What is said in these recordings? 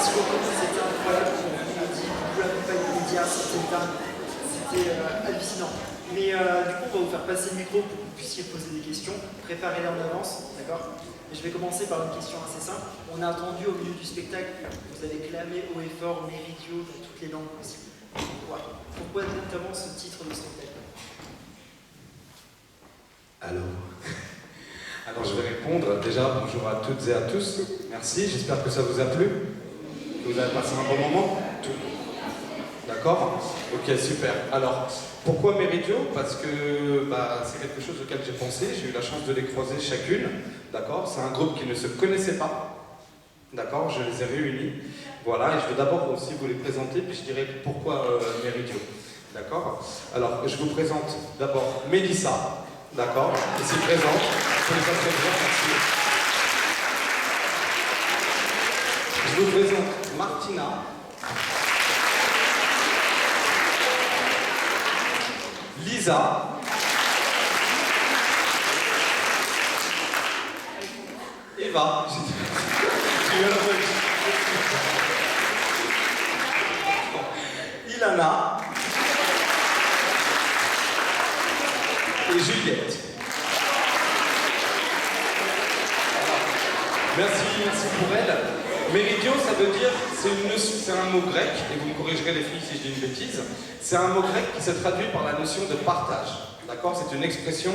merci beaucoup, c'était incroyable. On a dit beaucoup la compagnie média, c'était hallucinant. Mais du coup, on va vous faire passer le micro pour que vous puissiez poser des questions. Préparez-les en avance, d'accord? Et je vais commencer par une question assez simple. On a attendu au milieu du spectacle, vous avez clamé haut et fort Méridio dans toutes les langues possibles. Pourquoi notamment ce titre de spectacle? Alors je vais répondre. Déjà, bonjour à toutes et à tous. Merci, j'espère que ça vous a plu. Que vous avez passé un bon moment. D'accord? Ok, super. Alors, pourquoi Méridio? Parce que c'est quelque chose auquel j'ai pensé. J'ai eu la chance de les croiser chacune. D'accord? C'est un groupe qui ne se connaissait pas. D'accord? Je les ai réunis. Voilà, et je vais d'abord aussi vous les présenter, puis je dirai pourquoi Méridio. D'accord? Alors, je vous présente d'abord Mélissa. D'accord? Ici présente. Je peux les applaudir, merci. Je vous présente Martina. Lisa. Eva. Ilana. Et Juliette. Merci pour elle. Méridio, ça veut dire, c'est un mot grec, et vous me corrigerez les filles si je dis une bêtise, c'est un mot grec qui se traduit par la notion de partage. D'accord? C'est une expression,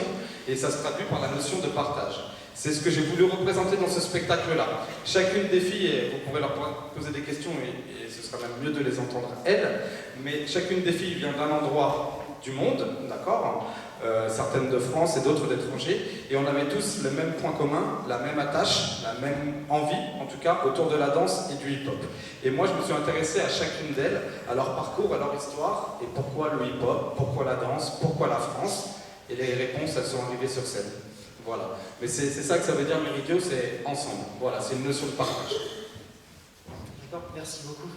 et ça se traduit par la notion de partage. C'est ce que j'ai voulu représenter dans ce spectacle-là. Chacune des filles, et vous pourrez leur poser des questions, et ce sera même mieux de les entendre elles, mais chacune des filles vient d'un endroit du monde, d'accord? Certaines de France et d'autres d'étrangers, et on avait tous le même point commun, la même attache, la même envie, en tout cas, autour de la danse et du hip-hop. Et moi, je me suis intéressé à chacune d'elles, à leur parcours, à leur histoire, et pourquoi le hip-hop, pourquoi la danse, pourquoi la France, et les réponses, elles sont arrivées sur scène. Voilà. Mais c'est ça que ça veut dire Méridio, c'est ensemble. Voilà, c'est une notion de partage. D'accord, merci beaucoup.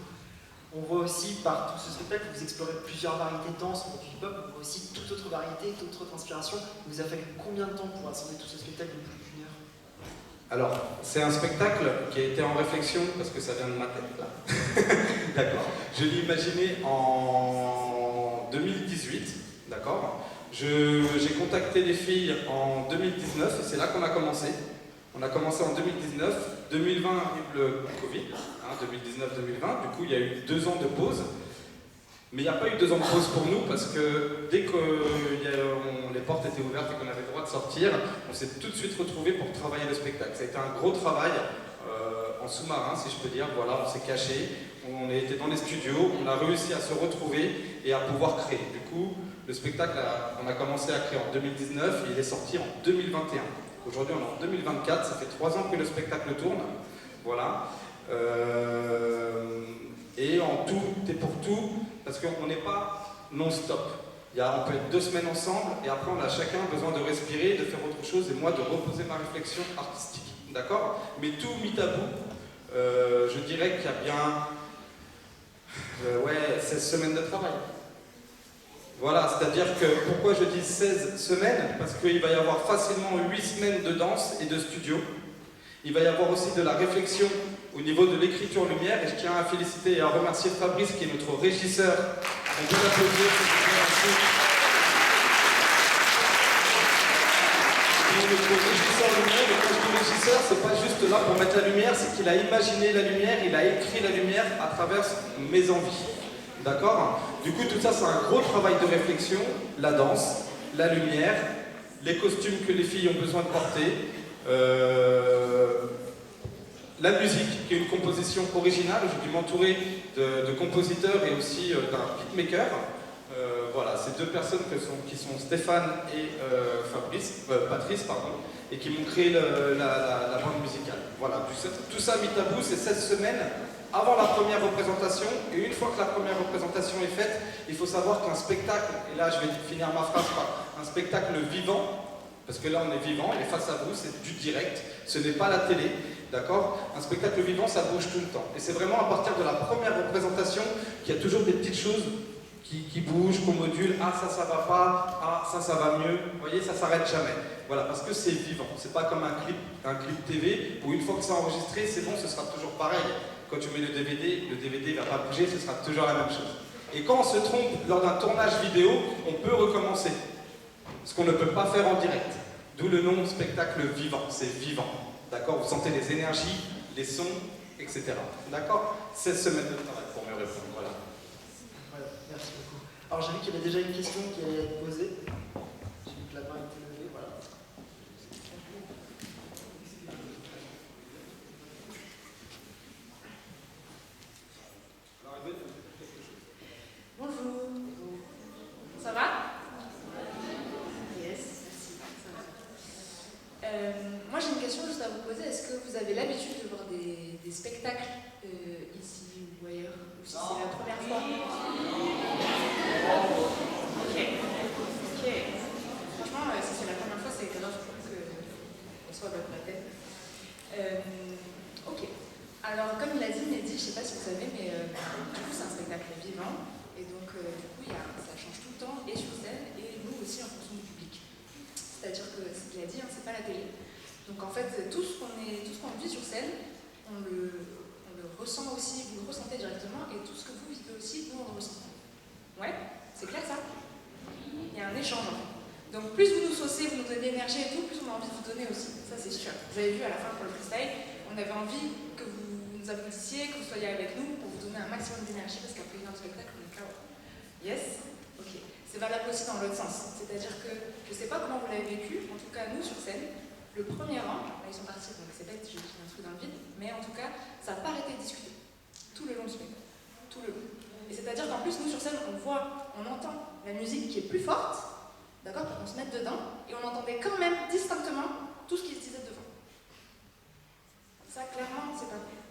On voit aussi, par tout ce spectacle, vous explorez plusieurs variétés de danse, du hip-hop, on voit aussi toute autre variété, toute autre inspiration. Il vous a fallu combien de temps pour assembler tout ce spectacle de plus d'une heure? Alors, c'est un spectacle qui a été en réflexion, parce que ça vient de ma tête, là. D'accord. Je l'ai imaginé en 2018, d'accord. J'ai contacté des filles en 2019, et c'est là qu'on a commencé. On a commencé en 2019, 2020 arrive le Covid, 2019-2020, du coup il y a eu 2 ans de pause. Mais il n'y a pas eu 2 ans de pause pour nous parce que dès que les portes étaient ouvertes et qu'on avait le droit de sortir, on s'est tout de suite retrouvés pour travailler le spectacle. Ça a été un gros travail en sous-marin, si je peux dire. Voilà, on s'est cachés, on a été dans les studios, on a réussi à se retrouver et à pouvoir créer. Du coup, le spectacle, on a commencé à créer en 2019 et il est sorti en 2021. Aujourd'hui, on est en 2024, ça fait 3 ans que le spectacle tourne. Voilà. Et en tout et pour tout, parce qu'on n'est pas non-stop. On peut être 2 semaines ensemble et après on a chacun besoin de respirer, de faire autre chose et moi de reposer ma réflexion artistique. D'accord? Mais tout mis à bout, je dirais qu'il y a bien 16 semaines de travail. Voilà, c'est-à-dire que pourquoi je dis 16 semaines? Parce qu'il va y avoir facilement 8 semaines de danse et de studio. Il va y avoir aussi de la réflexion au niveau de l'écriture lumière, et je tiens à féliciter et à remercier Fabrice qui est notre régisseur. On peut l'applaudir, il est notre régisseur lumière, et quand je dis régisseur, c'est pas juste là pour mettre la lumière, c'est qu'il a imaginé la lumière, il a écrit la lumière à travers mes envies. D'accord? Du coup, tout ça, c'est un gros travail de réflexion, la danse, la lumière, les costumes que les filles ont besoin de porter, la musique, qui est une composition originale. J'ai dû m'entourer de compositeurs et aussi d'un beatmaker. Voilà, ces 2 personnes qui sont Stéphane et Patrice, et qui m'ont créé la bande musicale. Voilà, tout ça mis à bout, c'est 16 semaines avant la première représentation. Et une fois que la première représentation est faite, il faut savoir qu'un spectacle, et là je vais finir ma phrase par un spectacle vivant, parce que là on est vivant, et face à vous, c'est du direct, ce n'est pas la télé, d'accord? Un spectacle vivant, ça bouge tout le temps. Et c'est vraiment à partir de la première représentation qu'il y a toujours des petites choses qui bougent, qu'on module. Ah, ça va pas, ah, ça va mieux. Vous voyez, ça s'arrête jamais. Voilà, parce que c'est vivant. C'est pas comme un clip TV où une fois que c'est enregistré, c'est bon, ce sera toujours pareil. quand tu mets le DVD ne va pas bouger, ce sera toujours la même chose. Et quand on se trompe lors d'un tournage vidéo, on peut recommencer. Ce qu'on ne peut pas faire en direct. D'où le nom spectacle vivant, c'est vivant. D'accord? Vous sentez les énergies, les sons, etc. D'accord? 16 semaines de travail pour me répondre. Voilà. Voilà, merci beaucoup. Alors j'ai vu qu'il y avait déjà une question qui allait être posée. J'ai vu que la main était levée, voilà. Bonjour. Ça va? Yes, merci. Ça va. Moi j'ai une question juste à vous poser. Est-ce que vous avez l'habitude de voir des spectacles ici ou ailleurs? Ou si c'est la première fois? Ok. Ok. Franchement, si c'est la première fois, c'est grave qu'on soit dans la tête. Ok. Alors, comme il a dit, Mehdi, je ne sais pas si vous savez, mais du coup, c'est un spectacle vivant. Et donc, du coup, ça change tout le temps, et sur scène, et nous aussi en fonction du public. C'est-à-dire que ce qu'il a dit, c'est pas la télé. Donc, en fait, tout ce qu'on vit sur scène, on le ressent aussi, vous le ressentez directement, et tout ce que vous vivez aussi, nous, on le ressent. Ouais? C'est clair, ça? Il y a un échange, en fait. Donc, plus vous nous saucez, vous nous donnez de l'énergie et tout, plus on a envie de vous donner aussi. Ça, c'est sûr. Vous avez vu à la fin pour le freestyle, on avait envie que vous nous applaudissiez, que vous soyez avec nous pour vous donner un maximum d'énergie parce qu'après une heure de spectacle, on est KO. Yes? Ok. C'est valable aussi dans l'autre sens. C'est-à-dire que je ne sais pas comment vous l'avez vécu, en tout cas nous sur scène, le premier rang, là ils sont partis donc c'est bête, j'ai un truc dans le vide, mais en tout cas, ça n'a pas arrêté de discuter. Tout le long du spectacle. Tout le long. Et c'est-à-dire qu'en plus, nous sur scène, on entend la musique qui est plus forte, d'accord, pour qu'on se mette dedans, et on entendait quand même distinctement tout ce qui se disait devant. Ça, clairement, c'est pas cool.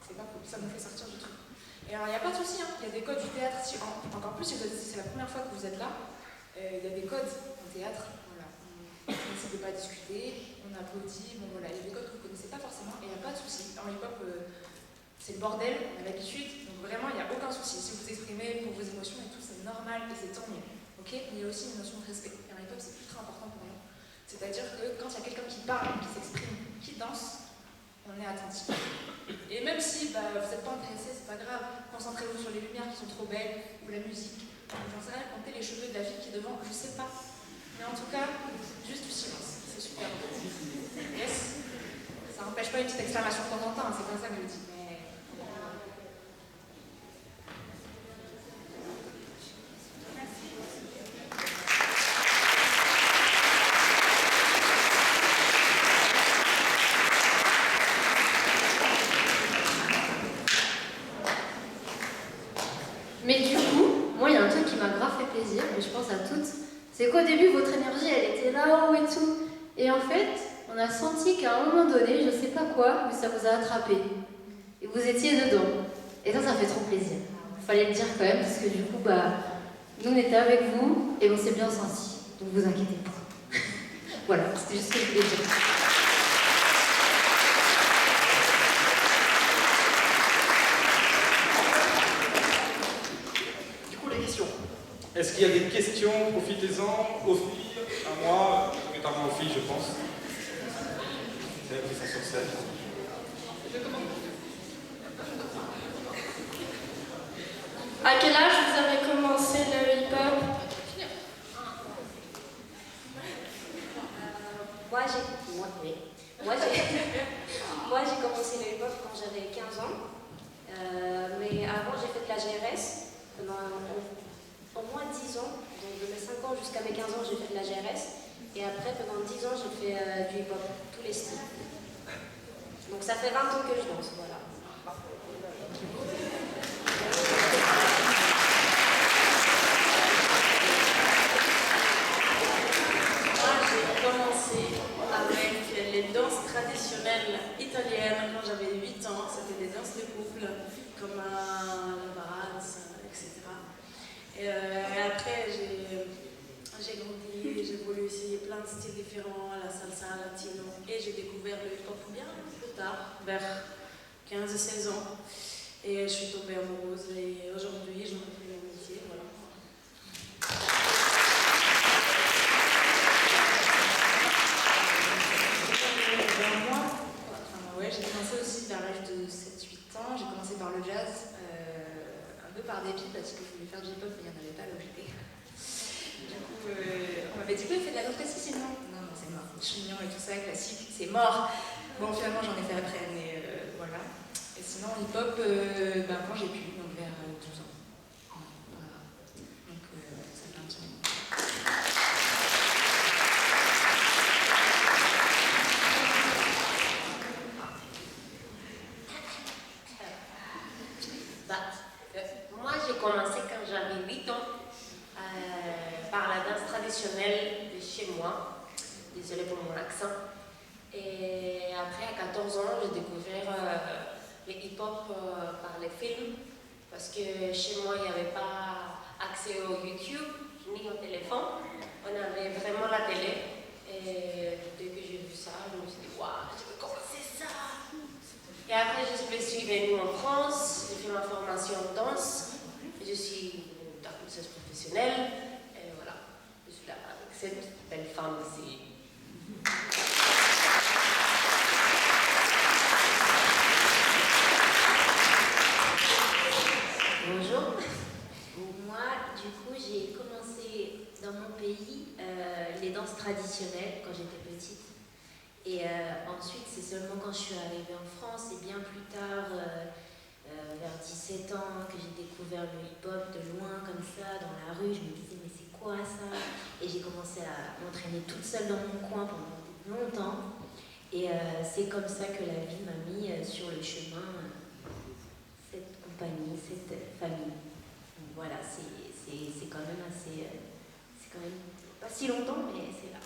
C'est pas cool, ça nous fait sortir du truc. Et alors, il n'y a pas de souci, hein. Il y a des codes du théâtre, encore plus si c'est la première fois que vous êtes là, il y a des codes en théâtre, voilà. On n'hésite pas à discuter, on applaudit, bon voilà, il y a des codes que vous ne connaissez pas forcément, et il n'y a pas de souci. En hip-hop, c'est le bordel, on a l'habitude, donc vraiment, il n'y a aucun souci. Si vous exprimez pour vos émotions et tout, c'est normal et c'est tant mieux. Ok? Mais il y a aussi une notion de respect. Et en hip-hop, c'est ultra important pour nous. C'est-à-dire que quand il y a quelqu'un qui parle, qui s'exprime, qui danse, on est attentif. Et même si vous n'êtes pas intéressé, c'est pas grave. Concentrez-vous sur les lumières qui sont trop belles, ou la musique. J'en sais rien, comptez les cheveux de la fille qui est devant, je sais pas. Mais en tout cas, juste du silence. C'est super important. Yes? Ça n'empêche pas une petite exclamation de temps en temps, c'est pas ça que je dis. Mais... Mais du coup, moi il y a un truc qui m'a grave fait plaisir, mais je pense à toutes, c'est qu'au début votre énergie elle était là-haut et tout. Et en fait, on a senti qu'à un moment donné, je sais pas quoi, mais ça vous a attrapé. Et vous étiez dedans. Et ça fait trop plaisir. Fallait le dire quand même, parce que du coup, nous on était avec vous et on s'est bien senti. Donc vous inquiétez pas. Voilà, c'était juste ce que je voulais dire. Est-ce qu'il y a des questions? Profitez-en, aux filles, à moi, notamment aux filles, je pense. C'est elles qui sont sur scène. À quel âge vous avez commencé le hip-hop? Moi, j'ai commencé le hip-hop quand j'avais 15 ans. Mais avant, j'ai fait de la GRS pendant au moins 10 ans. Donc, de mes 5 ans jusqu'à mes 15 ans, j'ai fait de la GRS. Et après, pendant 10 ans, j'ai fait du hip-hop, tous les styles. Donc, ça fait 20 ans que je danse, voilà. Moi, j'ai commencé avec les danses traditionnelles italiennes quand j'avais 8 ans. C'était des danses de couple, comme la baratz, etc. Et après, j'ai grandi, j'ai voulu essayer plein de styles différents, la salsa, latino, et j'ai découvert le hip-hop bien plus tard, vers 15-16 ans. Et je suis tombée amoureuse, et aujourd'hui, j'en fais mon métier, voilà. Ouais, j'ai commencé aussi vers l'âge de 7-8. peu par dépit parce que je voulais faire du hip-hop mais il n'y en avait pas là où j'étais. Du coup, on m'avait dit, oui, fais de la danse classique, sinon. Non, c'est mort. Chignon et tout ça, classique, c'est mort. Bon, finalement, j'en ai fait après, mais voilà. Et sinon, hip-hop, quand j'ai pu, donc vers 12 ans. Voilà. Donc, ça fait un petit moment. Moi, j'ai commencé quand j'avais 8 ans par la danse traditionnelle de chez moi. Désolée pour mon accent. Et après, à 14 ans, j'ai découvert le hip-hop par les films. Parce que chez moi, il n'y avait pas accès au YouTube ni au téléphone. On avait vraiment la télé. Et dès que j'ai vu ça, je me suis dit, waouh, je veux commencer ça. Et après, je suis venue en France, j'ai fait ma formation en danse. Je suis danseuse professionnelle. Et voilà, je suis là avec cette belle femme ici. Bonjour. Moi, du coup, j'ai commencé dans mon pays les danses traditionnelles quand j'étais petite. Et ensuite, c'est seulement quand je suis arrivée en France et bien plus tard, vers 17 ans, que j'ai découvert le hip-hop de loin, comme ça, dans la rue. Je me disais, mais c'est quoi ça? Et j'ai commencé à m'entraîner toute seule dans mon coin pendant longtemps. Et c'est comme ça que la vie m'a mis sur le chemin, cette compagnie, cette famille. Donc voilà, c'est quand même assez... c'est quand même pas si longtemps, mais c'est là.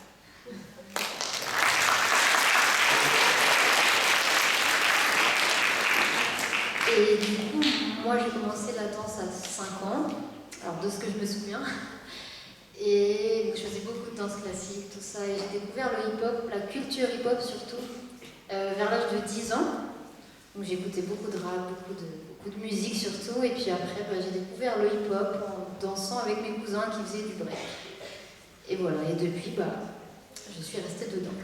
Et du coup, moi j'ai commencé la danse à 5 ans, alors de ce que je me souviens. Et je faisais beaucoup de danse classique, tout ça. Et j'ai découvert le hip-hop, la culture hip-hop surtout, vers l'âge de 10 ans. Donc j'écoutais beaucoup de rap, beaucoup de musique surtout. Et puis après, j'ai découvert le hip-hop en dansant avec mes cousins qui faisaient du break. Et voilà, et depuis, je suis restée dedans.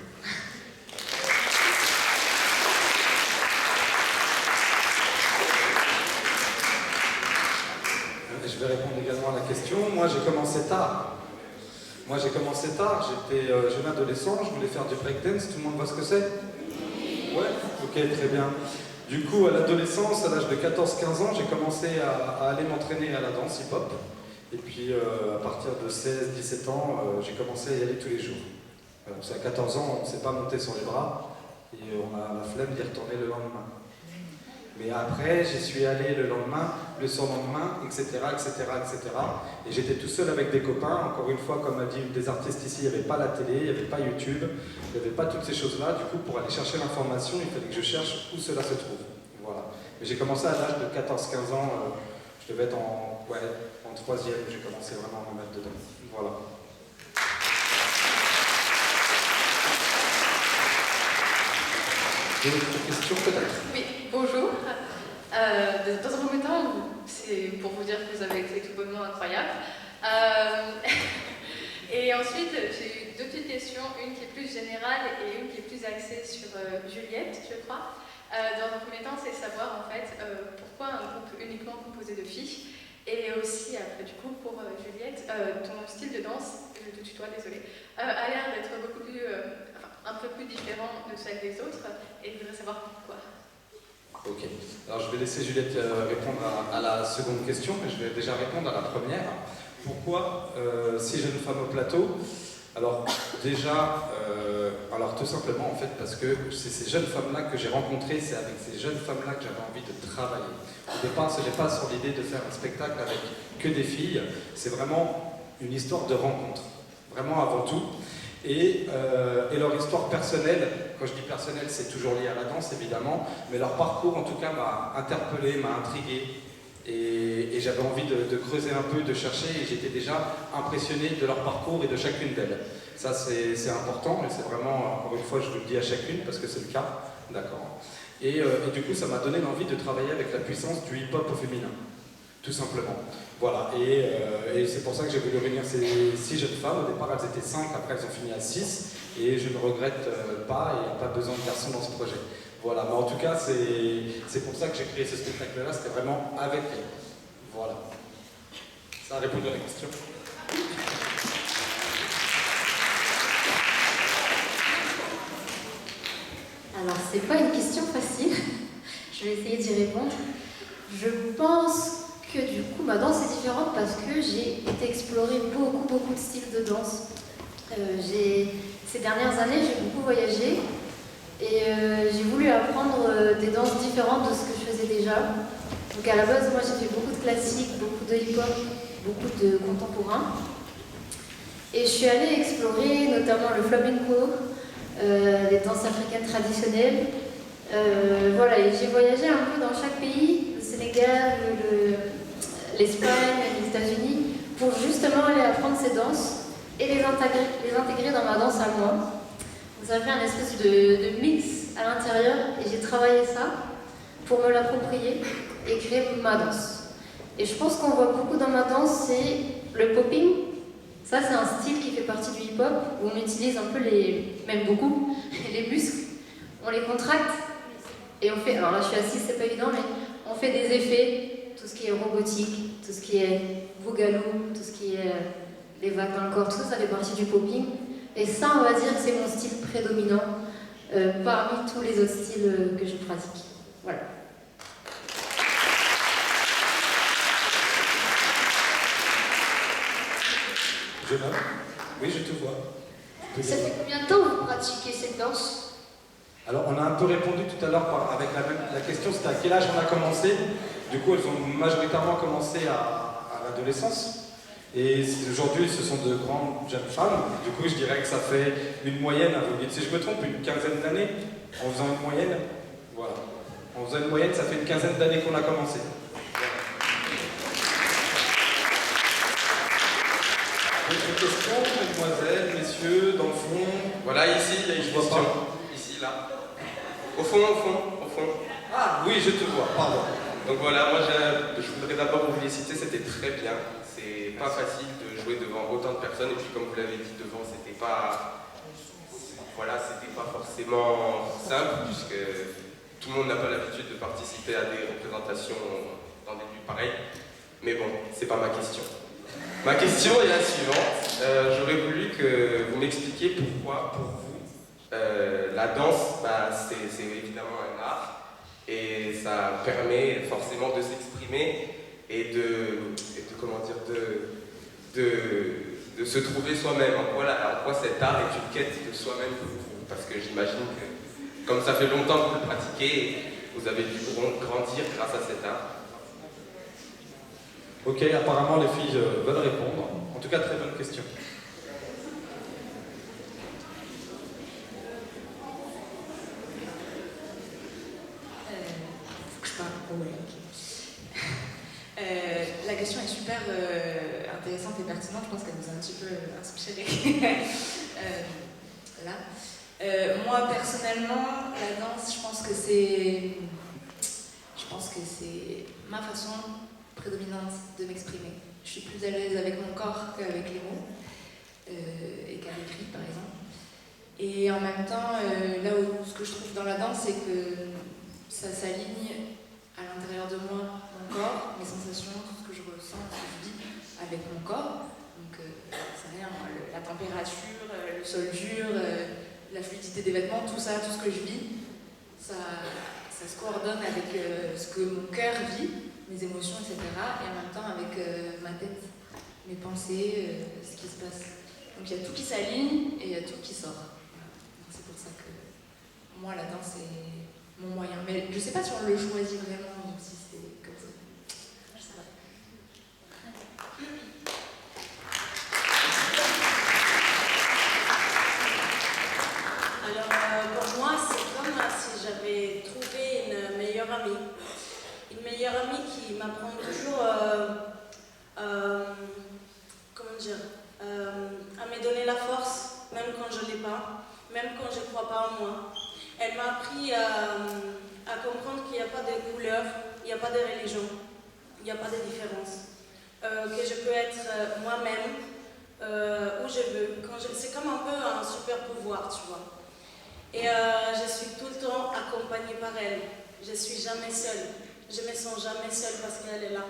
Je vais répondre également à la question. Moi, j'ai commencé tard. J'étais jeune adolescent, je voulais faire du breakdance. Tout le monde voit ce que c'est? Ouais, ok, très bien. Du coup, à l'adolescence, à l'âge de 14-15 ans, j'ai commencé à aller m'entraîner à la danse hip-hop. Et puis, à partir de 16-17 ans, j'ai commencé à y aller tous les jours. Parce qu'à 14 ans, on ne s'est pas monté sur les bras et on a la flemme d'y retourner le lendemain. Mais après, j'y suis allé le lendemain, le surlendemain, etc., etc., etc. Et j'étais tout seul avec des copains. Encore une fois, comme a dit une des artistes ici, il n'y avait pas la télé, il n'y avait pas YouTube, il n'y avait pas toutes ces choses-là. Du coup, pour aller chercher l'information, il fallait que je cherche où cela se trouve. Voilà. Mais j'ai commencé à l'âge de 14-15 ans. Je devais être en 3e. J'ai commencé vraiment à me mettre dedans. Voilà. D'autres questions peut-être? Oui, bonjour. Dans un premier temps, c'est pour vous dire que vous avez été tout bonnement incroyable. Et ensuite, j'ai eu deux petites questions, une qui est plus générale et une qui est plus axée sur Juliette, je crois. Dans un premier temps, c'est savoir en fait pourquoi un groupe uniquement composé de filles. Et aussi, après, du coup, pour Juliette, ton style de danse, je te tutoie, désolée, a l'air d'être beaucoup plus, un peu plus différent de celle des autres, et je voudrais savoir pourquoi. Ok, alors je vais laisser Juliette répondre à la seconde question, mais je vais déjà répondre à la première. Pourquoi 6 jeunes femmes au plateau? Alors déjà, alors tout simplement en fait parce que c'est ces jeunes femmes-là que j'ai rencontrées, c'est avec ces jeunes femmes-là que j'avais envie de travailler. Au départ, ce n'est pas sur l'idée de faire un spectacle avec que des filles, c'est vraiment une histoire de rencontre, vraiment avant tout. Et leur histoire personnelle, quand je dis personnelle, c'est toujours lié à la danse évidemment, mais leur parcours en tout cas m'a interpellé, m'a intrigué, et j'avais envie de creuser un peu, de chercher, et j'étais déjà impressionné de leur parcours et de chacune d'elles. Ça c'est important, et c'est vraiment, encore une fois, je vous le dis à chacune parce que c'est le cas, d'accord. Et du coup, ça m'a donné l'envie de travailler avec la puissance du hip-hop au féminin, tout simplement. Voilà, et c'est pour ça que j'ai voulu réunir ces 6 jeunes femmes. Au départ, elles étaient 5, après elles ont fini à 6, et je ne regrette pas, et il n'y a pas besoin de garçons dans ce projet. Voilà, mais en tout cas, c'est pour ça que j'ai créé ce spectacle-là, c'était vraiment avec elles. Voilà. Ça a répondu à la question. Alors, c'est pas une question facile. Je vais essayer d'y répondre. Je pense que du coup, ma danse est différente parce que j'ai été explorer beaucoup de styles de danse. Ces dernières années, j'ai beaucoup voyagé et j'ai voulu apprendre des danses différentes de ce que je faisais déjà. Donc à la base, moi j'ai fait beaucoup de classiques, beaucoup de hip-hop, beaucoup de contemporain. Et je suis allée explorer notamment le flamenco, les danses africaines traditionnelles. Voilà, et j'ai voyagé un peu dans chaque pays, le Sénégal, l'Espagne, les États-Unis, pour justement aller apprendre ces danses et les intégrer dans ma danse à moi. Donc ça fait un espèce de mix à l'intérieur et j'ai travaillé ça pour me l'approprier et créer ma danse. Et je pense qu'on voit beaucoup dans ma danse, c'est le popping. Ça, c'est un style qui fait partie du hip-hop où on utilise un peu même beaucoup, les muscles. On les contracte et on fait, alors là je suis assise, c'est pas évident, mais on fait des effets, tout ce qui est robotique, tout ce qui est boogaloo, tout ce qui est les vagues dans le corps, tout ça, ça fait partie du popping. Et ça, on va dire que c'est mon style prédominant parmi tous les autres styles que je pratique. Voilà. Je note. Oui, je te vois. Ça fait combien de temps que vous pratiquez cette danse? Alors, on a un peu répondu tout à l'heure avec la question, c'était à quel âge on a commencé. Du coup, elles ont majoritairement commencé à l'adolescence. Et aujourd'hui, ce sont de grandes jeunes femmes. Du coup, je dirais que ça fait une moyenne, si je me trompe, une quinzaine d'années. En faisant une moyenne, voilà. En faisant une moyenne, ça fait une quinzaine d'années qu'on a commencé. D'autres questions, mesdemoiselles, messieurs, dans le fond? Voilà, ici, il y a une question. Ici, là. Au fond. Ah, oui, je te vois, pardon. Donc voilà, moi, je voudrais d'abord vous féliciter, c'était très bien. C'est pas facile de jouer devant autant de personnes, et puis comme vous l'avez dit, devant, c'était pas... Voilà, c'était pas forcément simple, puisque tout le monde n'a pas l'habitude de participer à des représentations dans des lieux pareils. Mais bon, c'est pas ma question. Ma question est la suivante. J'aurais voulu que vous m'expliquiez pourquoi, pour vous, la danse, c'est évidemment un art et ça permet forcément de s'exprimer et de se trouver soi-même. En quoi cet art est une quête de soi-même pour vous? Parce que j'imagine que, comme ça fait longtemps que vous le pratiquez, vous avez dû grandir grâce à cet art. Ok, apparemment les filles veulent répondre. En tout cas, très bonne question. Faut que je parle. Ouais, ok. La question est super intéressante et pertinente. Je pense qu'elle nous a un petit peu inspiré. Moi, personnellement, la danse, je pense que c'est ma façon prédominante de m'exprimer. Je suis plus à l'aise avec mon corps qu'avec les mots et qu'à l'écrit par exemple. Et en même temps, là où ce que je trouve dans la danse, c'est que ça s'aligne à l'intérieur de moi, mon corps, mes sensations, tout ce que je ressens, ce que je vis avec mon corps. Donc c'est rien, la température, le sol dur, la fluidité des vêtements, tout ça, tout ce que je vis, ça se coordonne avec ce que mon cœur vit, mes émotions, etc. Et en même temps avec ma tête, mes pensées, ce qui se passe. Donc il y a tout qui s'aligne et il y a tout qui sort. Voilà. C'est pour ça que moi la danse est mon moyen. Mais je sais pas si on le choisit vraiment ou si c'est comme ça. Je sais pas. Alors pour moi c'est comme si j'avais trouvé une meilleure amie. Une meilleure amie qui m'apprend toujours à me donner la force, même quand je ne l'ai pas, même quand je ne crois pas en moi. Elle m'a appris à comprendre qu'il n'y a pas de couleur, il n'y a pas de religion, il n'y a pas de différence. Que je peux être moi-même où je veux. C'est comme un peu un super pouvoir, tu vois. Et je suis tout le temps accompagnée par elle. Je ne suis jamais seule. Je ne me sens jamais seule parce qu'elle est là.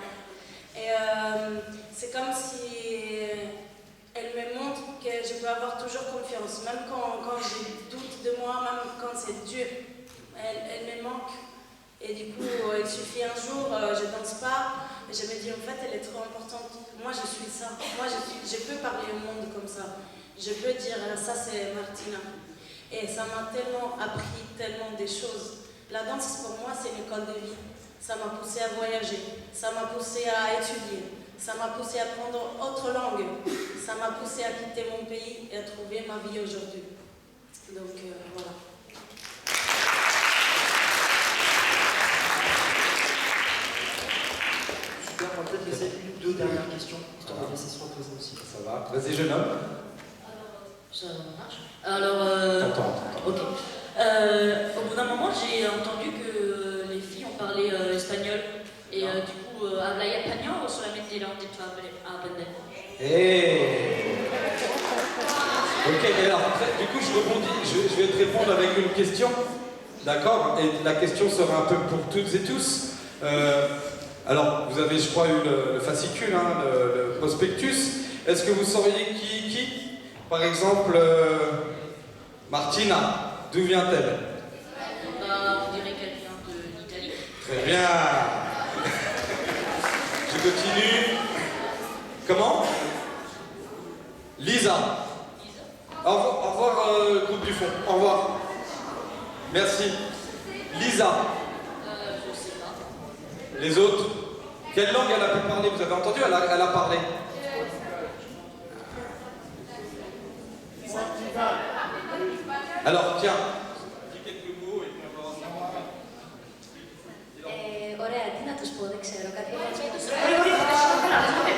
Et c'est comme si elle me montre que je peux avoir toujours confiance, même quand je doute de moi, même quand c'est dur. Elle me manque. Et du coup, il suffit un jour, je danse pas, et je me dis en fait, elle est trop importante. Moi, je suis ça. Moi, je peux parler au monde comme ça. Je peux dire, ça c'est Martina. Et ça m'a tellement appris, tellement des choses. La danse, pour moi, c'est une école de vie. Ça m'a poussé à voyager, ça m'a poussé à étudier, ça m'a poussé à apprendre autre langue, ça m'a poussé à quitter mon pays et à trouver ma vie aujourd'hui. Donc voilà. Super, on va peut-être laisser une ou deux dernières questions, histoire de laisser se reposer aussi. Ça va. Vas-y, jeune homme. Ça marche. Alors, ok. Au bout d'un moment, j'ai entendu que les filles ont parlé espagnol. Et du coup, habla español o solamente la ont aprender? Ok, et alors, du coup, je rebondis. Je vais te répondre avec une question. D'accord? Et la question sera un peu pour toutes et tous. Alors, vous avez, je crois, eu le fascicule, hein, le prospectus. Est-ce que vous sauriez qui par exemple, Martina, d'où vient-elle? On dirait qu'elle vient de l'Italie. Très bien. Je continue. Comment? Lisa. Au revoir, groupe du fond. Au revoir. Merci. Lisa. Je sais pas. Les autres? Quelle langue elle a pu parler? Vous avez entendu? Elle a parlé. Alors, tiens. Dis quelques mots et puis on va ensemble. Ωραία, τι να τους πω, δεν ξέρω, κάτι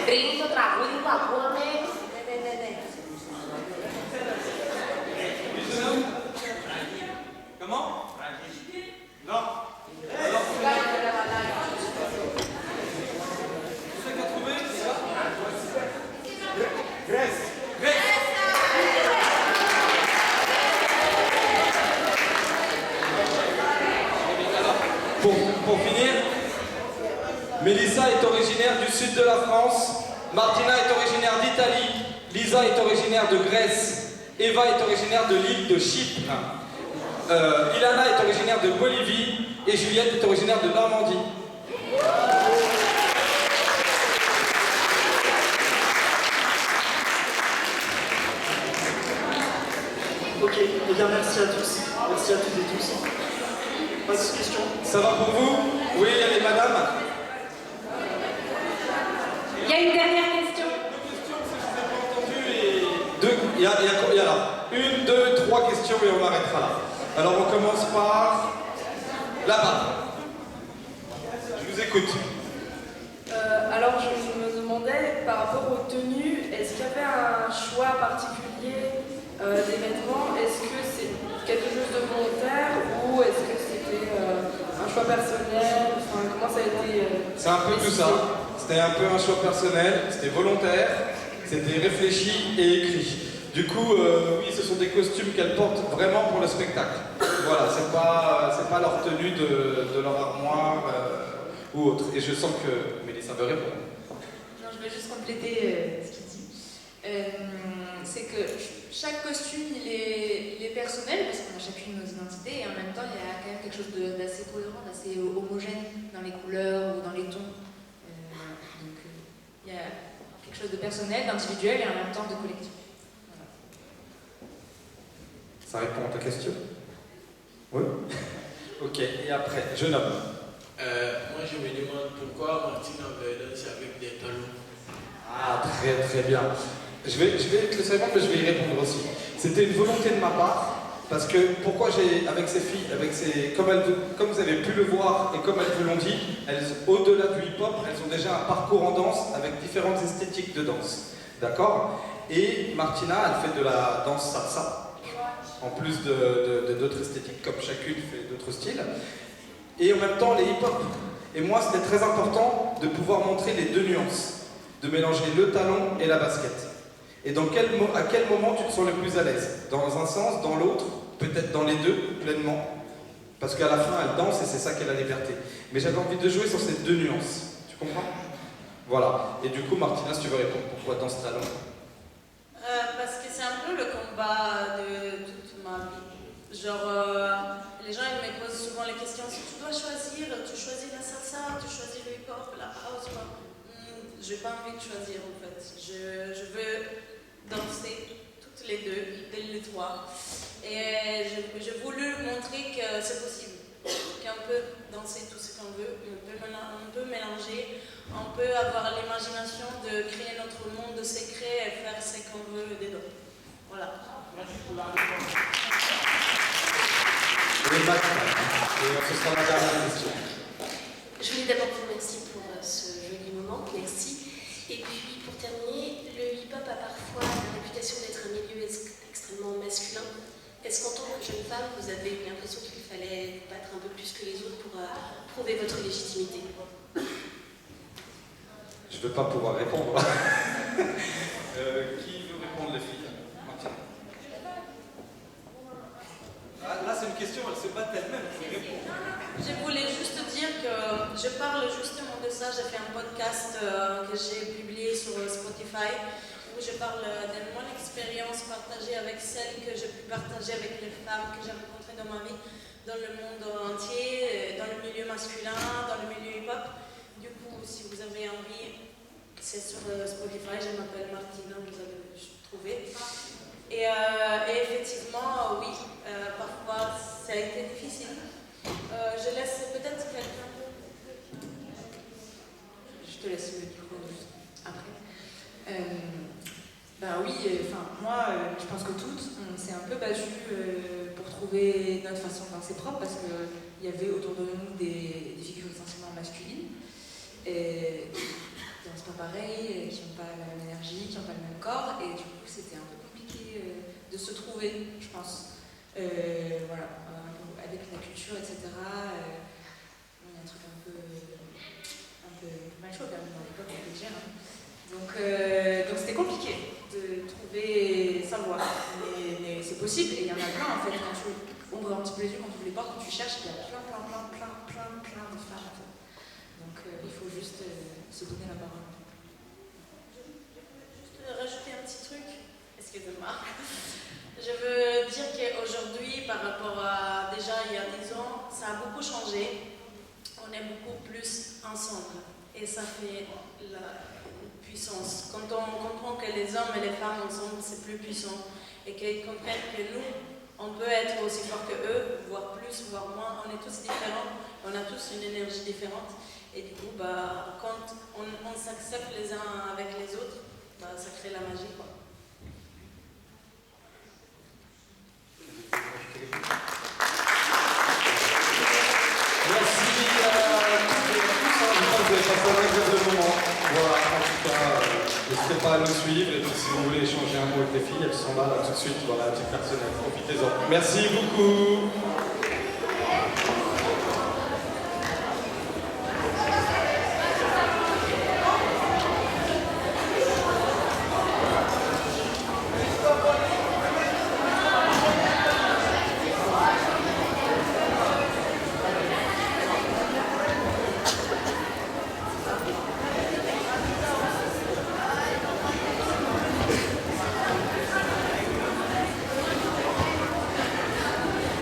Πριν το τραγούδι που ακούγαμε. Ναι. Comment? Non. Alors, tu sais qu'à trouver? Grèce. Pour finir, Mélissa est originaire du sud de la France, Martina est originaire d'Italie, Lisa est originaire de Grèce, Eva est originaire de l'île de Chypre, Ilana est originaire de Bolivie et Juliette est originaire de Normandie. Ok, eh bien merci à tous. Merci à toutes et tous. Pas de questions? Ça va pour vous? Oui, allez madame. Il y a une dernière question. Il y a là. 1, 2, 3 questions et on arrêtera là. Alors on commence par là-bas. Je vous écoute. Alors je me demandais par rapport aux tenues, est-ce qu'il y avait un choix particulier des vêtements? Est-ce que c'est quelque chose de volontaire ou est-ce que c'était un choix personnel? Enfin, comment ça a été C'est un peu tout ça. C'était un peu un choix personnel, c'était volontaire, c'était réfléchi et écrit. Du coup, oui, ce sont des costumes qu'elles portent vraiment pour le spectacle. Voilà, c'est pas leur tenue de leur armoire ou autre. Et je sens que Mélissa veut répondre. Non, je vais juste compléter ce qu'il dit. C'est que chaque costume, il est personnel, parce qu'on a chacune nos identités, et en même temps, il y a quand même quelque chose d'assez cohérent, d'assez homogène dans les couleurs ou dans les tons. Donc, il y a quelque chose de personnel, d'individuel, et en même temps de collectif. Voilà. Ça répond à ta question? Oui. Ok, et après, jeune homme. Moi, je me demande pourquoi Martine avait dansé avec des talons. Ah, très très bien. Je vais te laisser répondre, mais je vais y répondre aussi. C'était une volonté de ma part, parce que pourquoi j'ai, avec ces filles, comme vous avez pu le voir et comme elles vous l'ont dit, au-delà du hip-hop, elles ont déjà un parcours en danse avec différentes esthétiques de danse. D'accord? Et Martina, elle fait de la danse salsa, en plus de d'autres esthétiques, comme chacune fait d'autres styles. Et en même temps, les hip-hop. Et moi, c'était très important de pouvoir montrer les deux nuances, de mélanger le talon et la basket. Et à quel moment tu te sens le plus à l'aise? Dans un sens, dans l'autre, peut-être dans les deux, pleinement. Parce qu'à la fin, elle danse et c'est ça qu'est la liberté. Mais j'avais envie de jouer sur ces deux nuances. Tu comprends? Voilà. Et du coup, Martina, si tu veux répondre pourquoi Danse Talent? Parce que c'est un peu le combat de toute ma vie. Genre, les gens ils me posent souvent les questions, si tu dois choisir, tu choisis la salsa, tu choisis le hip-hop, la house, quoi. J'ai pas envie de choisir en fait. Je veux danser toutes les deux, les trois. Et j'ai voulu montrer que c'est possible, qu'on peut danser tout ce qu'on veut, on peut mélanger, on peut avoir l'imagination de créer notre monde secret et faire ce qu'on veut dedans. Voilà. Merci pour la réponse. Et ce sera la dernière question. Je voulais d'abord vous remercier pour ce joli moment, merci. Et puis pour terminer, le hip-hop a parfois la réputation d'être un milieu extrêmement masculin. Est-ce qu'en tant que jeune femme, vous avez eu l'impression qu'il fallait battre un peu plus que les autres pour prouver votre légitimité? Je ne vais pas pouvoir répondre. Qui veut répondre, les filles? Martine. Là, c'est une question, elle se bat elle-même. Je voulais juste dire que je parle justement de ça. J'ai fait un podcast que j'ai publié sur Spotify où je parle de mon expérience partagée avec celle que j'ai pu partager avec les femmes que j'ai rencontrées dans ma vie, dans le monde entier, dans le milieu masculin, dans le milieu hip-hop. Du coup, si vous avez envie, c'est sur Spotify, je m'appelle Martina, vous avez trouvé. Et effectivement, oui, parfois ça a été difficile. Je laisse peut-être quelqu'un. Je te laisse le micro juste après. Ben oui, moi, je pense que toutes, on s'est un peu battues pour trouver notre façon de danser propre parce qu'il y avait autour de nous des figures essentiellement masculines et qui dansent pas pareil, qui n'ont pas la même énergie, qui n'ont pas le même corps, et du coup c'était un peu compliqué de se trouver, je pense. Voilà, avec la culture, etc. Il y a un truc un peu macho quand même dans l'époque, on peut dire. Hein. Donc c'était compliqué de trouver sa voie, mais c'est possible, et il y en a plein en fait. Quand tu ouvres un petit peu les yeux, quand tu ouvres les portes, quand tu cherches, il y a plein de femmes. Donc il faut juste se donner la parole. Juste rajouter un petit truc, excusez-moi. Je veux dire qu'aujourd'hui, par rapport à déjà il y a 10 ans, ça a beaucoup changé. On est beaucoup plus ensemble et ça fait la puissance. Quand on comprend que les hommes et les femmes ensemble, c'est plus puissant et qu'ils comprennent que nous, on peut être aussi fort que eux, voire plus, voire moins. On est tous différents, on a tous une énergie différente. Et du coup, quand on s'accepte les uns avec les autres, ça crée la magie, quoi. Merci à toutes et tous. Je pense que vous avez passé un agréable moment. Voilà, en tout cas, n'hésitez pas à nous suivre. Et puis, si vous voulez échanger un mot avec les filles, elles sont là tout de suite. Voilà, à titre personnel. Profitez-en. Merci beaucoup.